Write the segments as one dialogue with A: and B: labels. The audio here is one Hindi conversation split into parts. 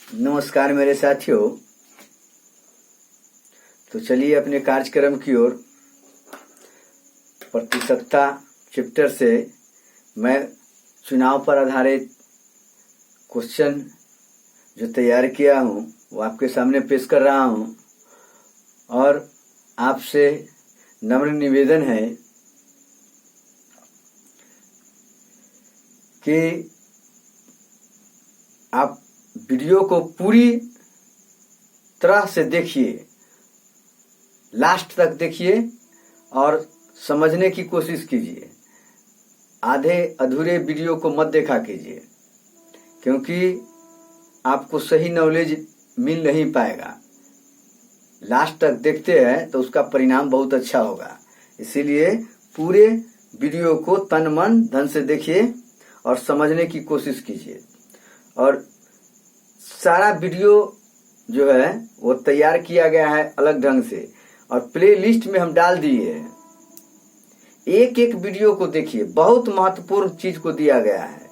A: नमस्कार मेरे साथियों। तो चलिए अपने कार्यक्रम की ओर। प्रतिशतता चैप्टर से मैं चुनाव पर आधारित क्वेश्चन जो तैयार किया हूँ वो आपके सामने पेश कर रहा हूँ और आपसे नम्र निवेदन है कि आप वीडियो को पूरी तरह से देखिए, लास्ट तक देखिए और समझने की कोशिश कीजिए। आधे अधूरे वीडियो को मत देखा कीजिए, क्योंकि आपको सही नॉलेज मिल नहीं पाएगा। लास्ट तक देखते हैं तो उसका परिणाम बहुत अच्छा होगा। इसीलिए पूरे वीडियो को तन मन धन से देखिए और समझने की कोशिश कीजिए। और सारा वीडियो जो है वो तैयार किया गया है अलग ढंग से और प्ले लिस्ट में हम डाल दिए हैं। एक एक वीडियो को देखिए, बहुत महत्वपूर्ण चीज को दिया गया है।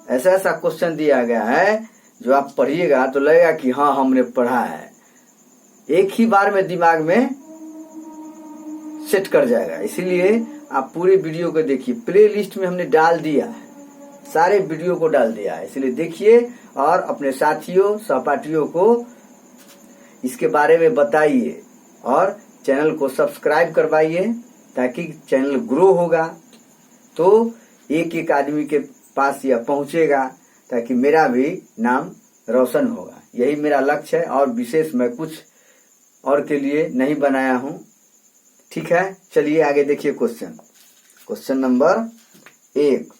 A: ऐसा ऐसा क्वेश्चन दिया गया है जो आप पढ़िएगा तो लगेगा कि हाँ हमने पढ़ा है, एक ही बार में दिमाग में सेट कर जाएगा। इसीलिए आप पूरे वीडियो को देखिए। प्ले लिस्ट में हमने डाल दिया है, सारे वीडियो को डाल दिया है, इसलिए देखिए और अपने साथियों सहपाठियों को इसके बारे में बताइए और चैनल को सब्सक्राइब करवाइए ताकि चैनल ग्रो होगा तो एक एक आदमी के पास यह पहुंचेगा ताकि मेरा भी नाम रोशन होगा। यही मेरा लक्ष्य है और विशेष मैं कुछ और के लिए नहीं बनाया हूं। ठीक है, चलिए आगे देखिए। Question number 1।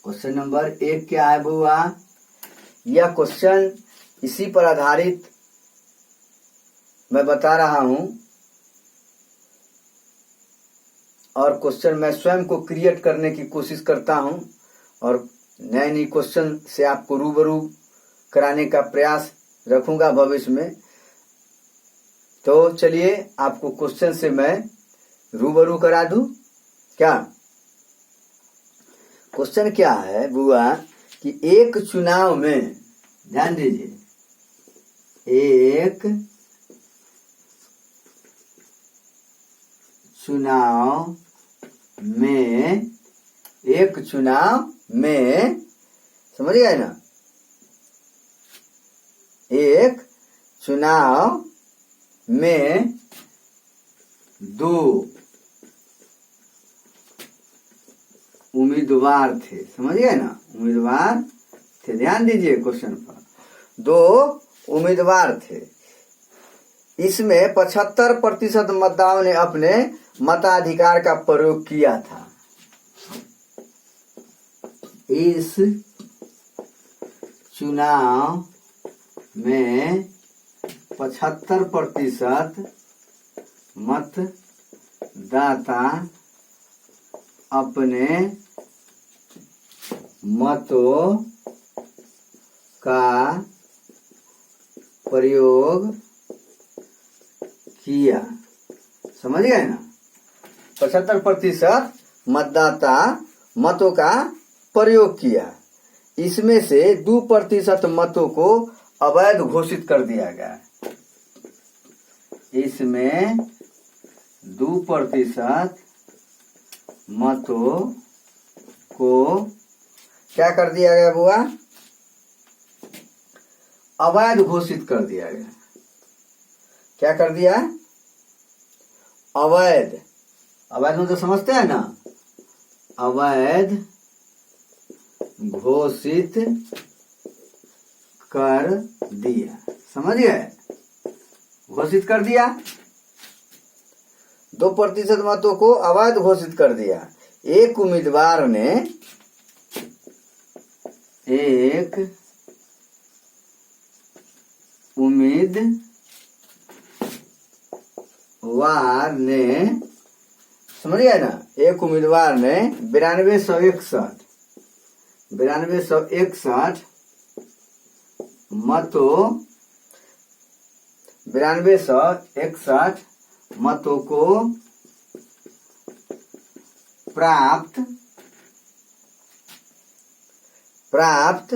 A: क्वेश्चन नंबर 1 क्या है बुआ? यह क्वेश्चन इसी पर आधारित मैं बता रहा हूं और क्वेश्चन मैं स्वयं को क्रिएट करने की कोशिश करता हूं और नए नए क्वेश्चन से आपको रूबरू कराने का प्रयास रखूंगा भविष्य में। तो चलिए आपको क्वेश्चन से मैं रूबरू करा दूं क्या? क्वेश्चन क्या है बुआ कि एक चुनाव में, ध्यान दीजिए, एक चुनाव में समझ गए ना? एक चुनाव में दो उम्मीदवार थे। समझ गए ना? उम्मीदवार थे, ध्यान दीजिए क्वेश्चन पर। दो उम्मीदवार थे। इसमें 75% मतदाताओं ने अपने मताधिकार का प्रयोग किया था। इस चुनाव में 75% मतदाता अपने मतों का प्रयोग किया। समझ गए ना? 75% मतदाता मतों का प्रयोग किया। इसमें से 2% मतों को अवैध घोषित कर दिया गया। इसमें 2% मतों को क्या कर दिया गया बुआ? अवैध घोषित कर दिया गया। क्या कर दिया? अवैध। अवैध मतलब समझते हैं ना? अवैध घोषित कर दिया। समझ गए? घोषित कर दिया। 2% मतों को अवैध घोषित कर दिया। एक उम्मीदवार ने समझ गए ना? एक उम्मीदवार ने 9261 मतों को प्राप्त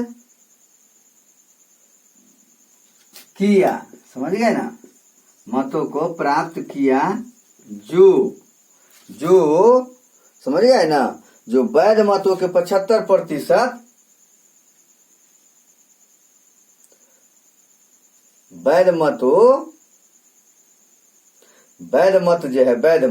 A: किया, समझ गए ना, मतों को प्राप्त किया जो समझ गए ना, जो वैध मतों के 75% वैध मत जो है, वैध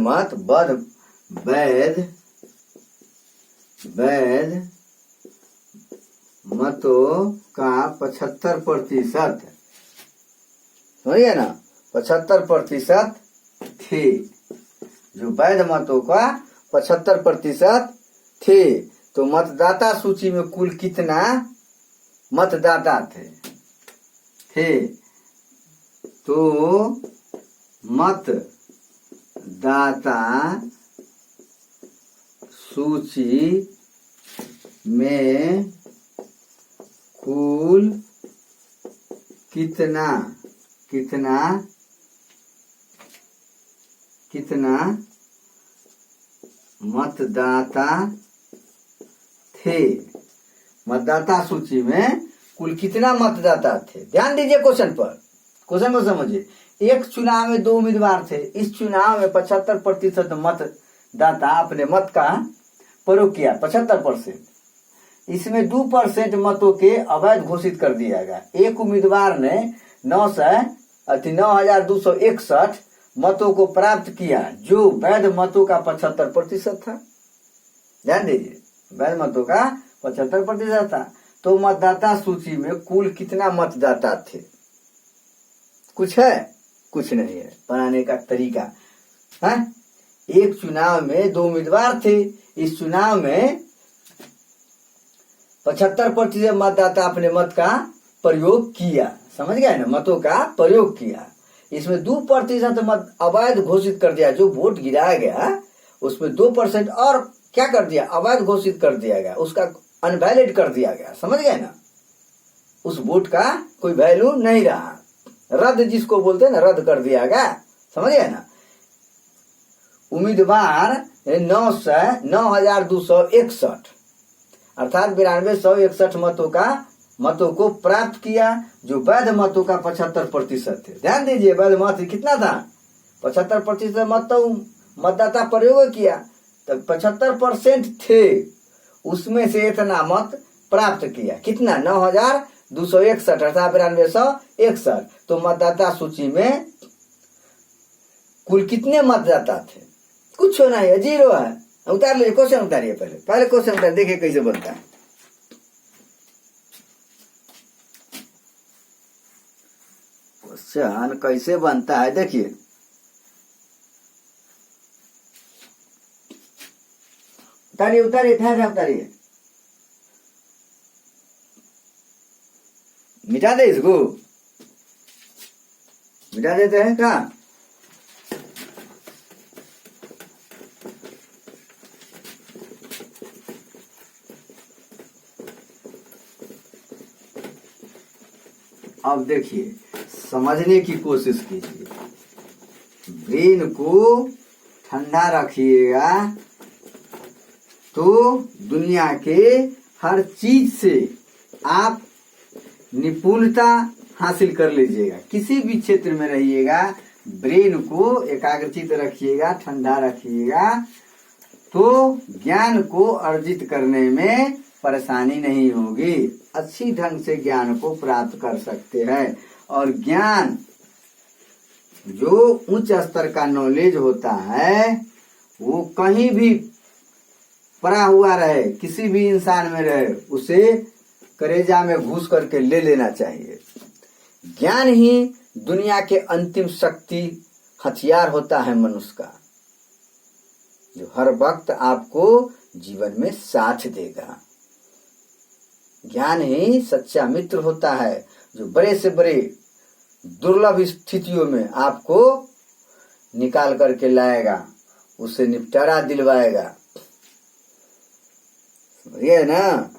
A: मतों का 75% समझ गए ना, 75% थे, जो वैध मतों का 75% थे। तो मतदाता सूची में कुल कितना मतदाता थे? तो मतदाता सूची में कुल कितना मतदाता थे? मतदाता सूची में कुल कितना मतदाता थे? ध्यान दीजिए क्वेश्चन पर, क्वेश्चन को समझिए। एक चुनाव में 2 उम्मीदवार थे। इस चुनाव में 75% मतदाता अपने मत का प्रयोग किया, 75%। इसमें 2% मतों के अवैध घोषित कर दिया गया। एक उम्मीदवार ने 9,261 मतों को प्राप्त किया, जो वैध मतों का 75% था। ध्यान दीजिए, वैध मतों का 75% था। तो मतदाता सूची में कुल कितना मतदाता थे? कुछ है? कुछ नहीं है। बनाने का तरीका है, एक चुनाव में 2 उम्मीदवार थे। इस चुनाव में 75% मतदाता अपने मत का प्रयोग किया, समझ गए ना, मतों का प्रयोग किया। इसमें 2% मत अवैध घोषित कर दिया। जो वोट गिराया गया उसमें 2% और क्या कर दिया? अवैध घोषित कर दिया गया, उसका अनवैलिड कर दिया गया, समझ गए ना। उस वोट का कोई वैल्यू नहीं रहा, रद्द जिसको बोलते हैं ना, रद्द कर दिया गया, समझ गए ना। उम्मीदवार 9,261 अर्थात 92,161 मतों को प्राप्त किया, जो वैध मतों का 75% थे। ध्यान दीजिए, वैध मत कितना था? 75% मत तो मतदाता प्रयोग किया, तो 75% थे, उसमें से इतना मत प्राप्त किया। कितना? 9,261 अर्थात 92,161। तो मतदाता सूची में कुल कितने मतदाता थे? कुछ नहीं है, 0 है। उतार लीजिए, क्वेश्चन उतारिए, पहले क्वेश्चन उतार, देखिए कैसे बनता है। क्वेश्चन कैसे बनता है देखिए। उतारिए, ध्यान से उतारिए। मिटा दे, इसको मिटा देते हैं क्या? अब देखिए, समझने की कोशिश कीजिए, ब्रेन को ठंडा रखिएगा तो दुनिया के हर चीज से आप निपुणता हासिल कर लीजिएगा। किसी भी क्षेत्र में रहिएगा, ब्रेन को एकाग्रचित रखिएगा, ठंडा रखिएगा, तो ज्ञान को अर्जित करने में परेशानी नहीं होगी। अच्छी ढंग से ज्ञान को प्राप्त कर सकते हैं। और ज्ञान जो उच्च स्तर का नॉलेज होता है, वो कहीं भी पड़ा हुआ रहे, किसी भी इंसान में रहे, उसे करेजा में घुस करके ले लेना चाहिए। ज्ञान ही दुनिया के अंतिम शक्ति हथियार होता है मनुष्य का, जो हर वक्त आपको जीवन में साथ देगा। ज्ञान ही सच्चा मित्र होता है, जो बड़े से बड़े दुर्लभ स्थितियों में आपको निकाल करके लाएगा, उससे निपटारा दिलवाएगा। समझिए ना,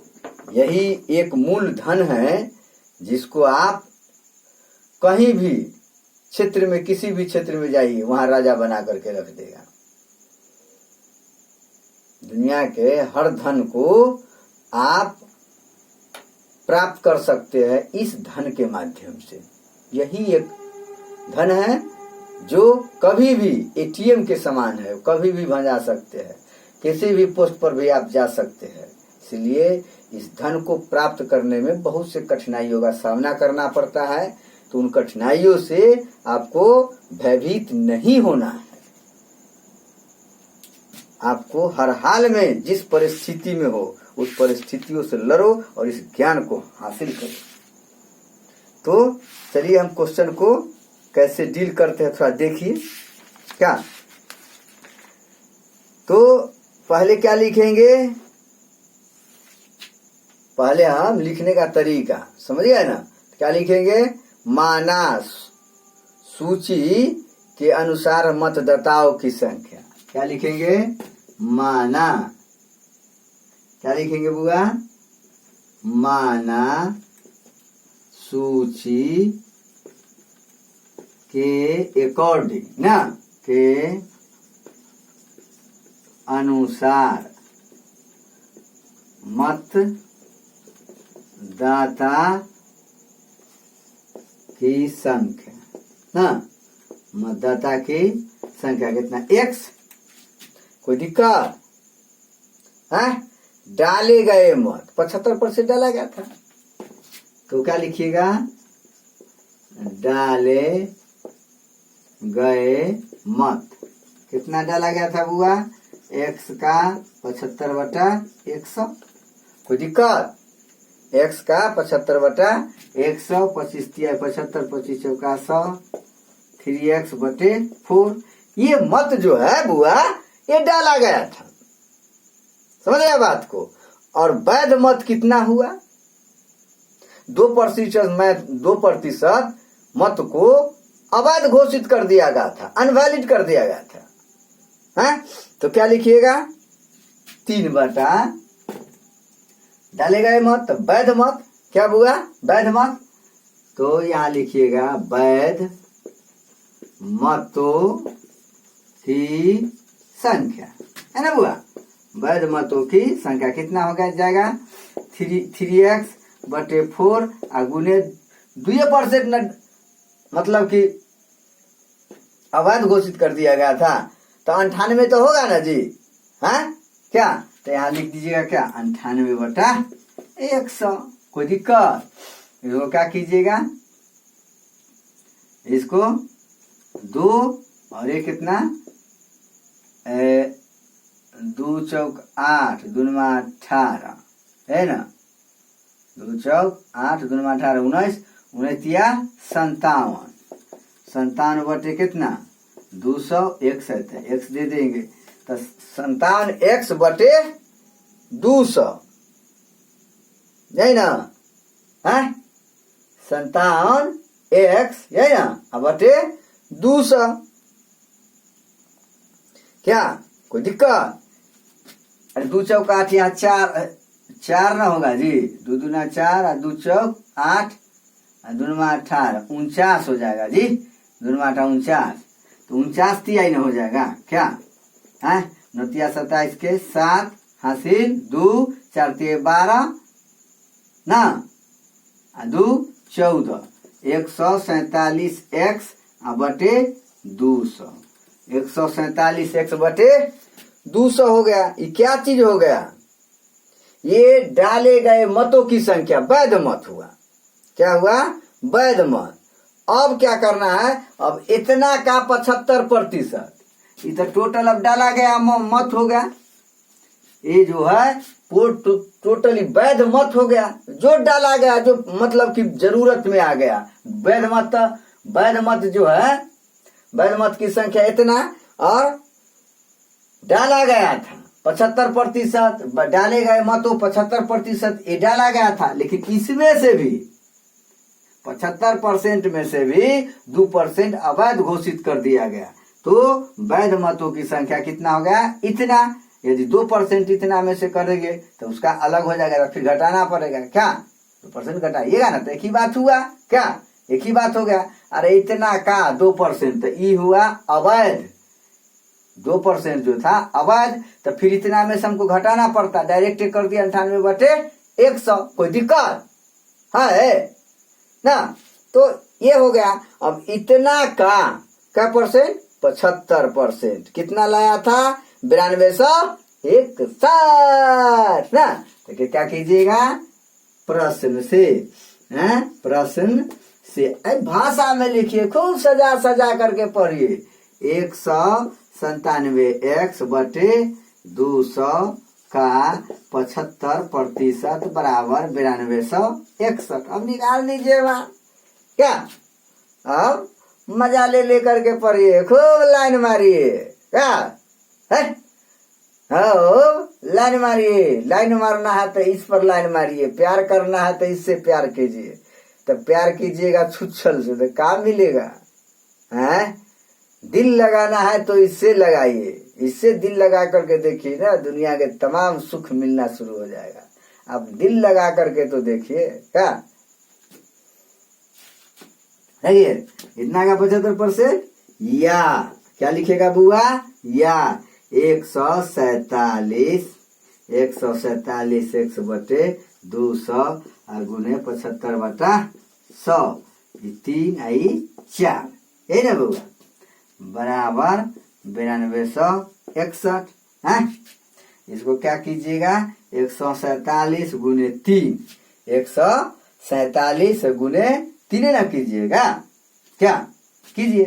A: यही एक मूल धन है, जिसको आप कहीं भी क्षेत्र में, किसी भी क्षेत्र में जाइए, वहां राजा बना करके रख देगा। दुनिया के हर धन को आप प्राप्त कर सकते हैं इस धन के माध्यम से। यही एक धन है जो कभी भी एटीएम के समान है, कभी भी भंजा सकते हैं, किसी भी पोस्ट पर भी आप जा सकते हैं। इसलिए इस धन को प्राप्त करने में बहुत से कठिनाइयों का सामना करना पड़ता है, तो उन कठिनाइयों से आपको भयभीत नहीं होना है। आपको हर हाल में जिस परिस्थिति में हो उस परिस्थितियों से लड़ो और इस ज्ञान को हासिल करो। तो चलिए हम क्वेश्चन को कैसे डील करते हैं थोड़ा देखिए। क्या तो पहले क्या लिखेंगे, पहले हम लिखने का तरीका समझ गए ना। क्या लिखेंगे, माना सूची के अनुसार मतदाताओं की संख्या। क्या लिखेंगे, माना, क्या लिखेंगे बुआ, माना सूची के अकॉर्डिंग ना, के अनुसार मतदाता की संख्या ना, मतदाता की संख्या कितना, x। कोई दिक्कत है, डाले गए मत 75% डाला गया था, तो क्या लिखिएगा, डाले गए मत कितना डाला गया था बुआ, x का 75/100। कोई दिक्कत, x का 75/100, 25 तिया 75, 25 चौका 100, 3x/4। ये मत जो है बुआ ये डाला गया था, समझ गए बात को। और वैध मत कितना हुआ, 2% मत को अवैध घोषित कर दिया गया था, अनवैलिड कर दिया गया था, है? तो क्या लिखिएगा, 3/, डाले गए मत वैध मत, क्या बुआ, वैध मत। तो यहां लिखिएगा वैध मतों की संख्या, है ना बुआ, वैध मतों की संख्या कितना हो गया जाएगा, 3x/4 गुने 2% मतलब कि अवैध घोषित कर दिया गया था, तो 98 तो होगा ना जी, हाँ क्या। तो यहाँ लिख दीजिएगा क्या, 98/100। कोई दिक्कत, इसको क्या कीजिएगा, इसको 2 और ये कितना, 2 चौक 8, 2 18 है ना, 2 चौक 8, 2 18 19, 19 57, 57 कितना 261, x दे देंगे तो 57x/200, यही ना, है 57x यही ना /200। क्या कोई दिक्कत, अरे 2 चौक 8 यहाँ 4 ना होगा जी, 2 दूना 4 और 2 चौक 8 और 2 18 49 हो जाएगा जी, 2 8 49, तो 49 तिहाई न हो जाएगा क्या, है 9 27 के 7 हासिल 2 4 12 ना, 2 14, 147x/200, 147x/200 हो गया। ये क्या चीज हो गया, ये डाले गए मतों की संख्या, वैध मत हुआ, क्या हुआ, वैध मत। अब क्या करना है, अब इतना का 75%, ये तो टोटल अब डाला गया मत हो गया, ये जो है टोटली वैध मत हो गया, जो डाला गया, जो मतलब कि जरूरत में आ गया। वैध मत जो है, वैध मत की संख्या इतना और डाला गया था 75%, डाले गए मतों 75% ये डाला गया था, लेकिन इसमें से भी 75% में से भी 2% अवैध घोषित कर दिया गया, तो वैध मतों की संख्या कितना हो गया, इतना। यदि 2% इतना में से करेंगे तो उसका अलग हो जाएगा, फिर घटाना पड़ेगा, क्या 2% घटाइएगा ना, तो एक ही बात हुआ, क्या एक ही बात हो गया। अरे इतना का 2%, तो ये हुआ अवैध, 2% जो था अवैध, तो फिर इतना में से हमको घटाना पड़ता, डायरेक्ट कर दिया 98/100। कोई दिक्कत है ना, तो ये हो गया। अब इतना का क्या परसेंट? 75%। कितना लाया था? 9261 ना। तो क्या कीजिएगा? प्रश्न से, हैं, प्रश्न से भाषा में लिखिए, खूब सजा सजा करके पढ़िए। 197x बटे 200 का 75% बराबर 9261। अब निकाल लीजिएगा क्या? अब मजा ले लेकर के पढ़िए, खूब लाइन मारिए क्या है? लाइन मारिए। लाइन मारना है तो इस पर लाइन मारिए, प्यार करना है तो इससे प्यार कीजिए। तो प्यार कीजिएगा छुच्छल से तो काम मिलेगा, हैं? दिल लगाना है तो इससे लगाइए, इससे दिल लगा करके देखिए ना, दुनिया के तमाम सुख मिलना शुरू हो जाएगा। आप दिल लगा करके तो देखिए क्या। देखिए इतना का 75%, या क्या लिखेगा बुआ? या 147 x बटे 200 गुने 75/100, 3 आई 4, यही ना बुआ, बराबर 9261 है। इसको क्या कीजिएगा? 147 गुने 3, 147 गुने 3 ना कीजिएगा, क्या कीजिए?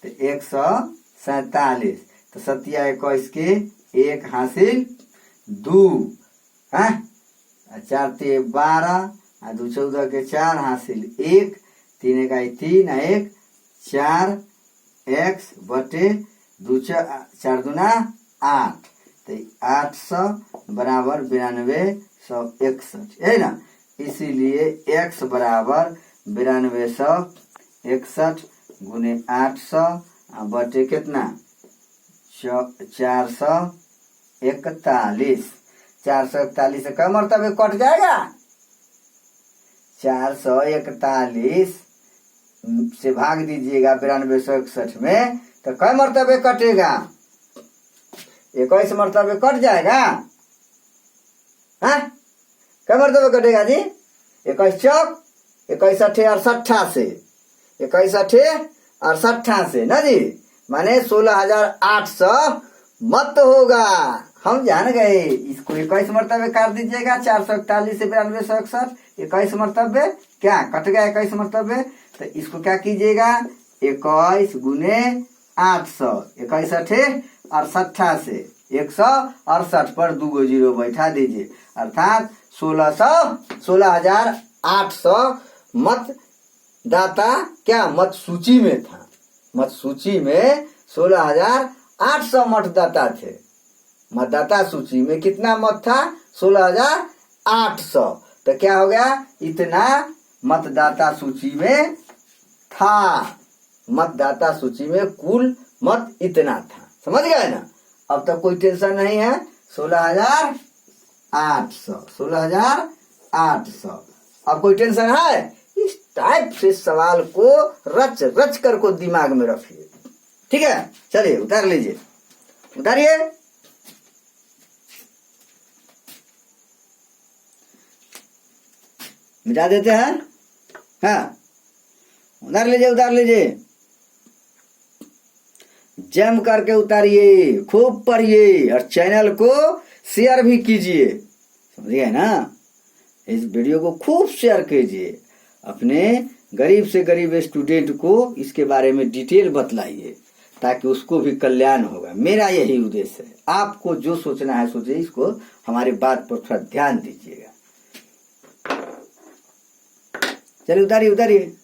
A: तो 147, तो 7 के 1 हासिल 2 है, 4 ते 12, 2 14 के 4 हासिल 1, 3 1 3, 1 4 x बटे 2 4 दूना 8, तो 800 बराबर 9261, है ना। इसीलिए x बराबर 9261 गुने 800 बटे कितना? 441। 441 से क्या मरतबे कट जाएगा? 441 से भाग दीजिएगा 9261 में, तो कई मरतबे कटेगा? 21 मरतबे कट जाएगा। हाँ, कई मरतबे कटेगा जी? 21 चौक 21 अठे 68 से, 21 अठे 68 से ना जी, माने 16,800 मत होगा। हम जान गए। इसको 21 मरतबे काट दीजिएगा, 441 से 9261, 21 मरतबे क्या कट गया? 21 मरतबे। तो इसको क्या कीजिएगा? 21 गुने 800, 21 अठे 68 से 168 पर 2 जीरो बैठा दीजिए, अर्थात 16,800 मतदाता क्या मत सूची में था। मत सूची में 16,800 मतदाता थे। मतदाता सूची में कितना मत था? 16,800। तो क्या हो गया? इतना मतदाता सूची में था। मतदाता सूची में कुल मत इतना था। समझ गए ना? अब तक कोई टेंशन नहीं है। 16,800, 16,800। अब कोई टेंशन है? इस टाइप से सवाल को रच रच कर को दिमाग में रखिए, ठीक है। चलिए उतार लीजिए, उतारिए। मिटा देते हैं। हाँ, उतार लीजिए, उतार लीजिए, जम करके उतारिए, खूब पढ़िए और चैनल को शेयर भी कीजिए। समझिए ना? इस वीडियो को खूब शेयर कीजिए, अपने गरीब से गरीब स्टूडेंट को इसके बारे में डिटेल बतलाइए, ताकि उसको भी कल्याण होगा। मेरा यही उद्देश्य है। आपको जो सोचना है सोचिए, इसको हमारी बात पर थोड़ा ध्यान दीजिएगा। चलिए उतारिए, उतारिए।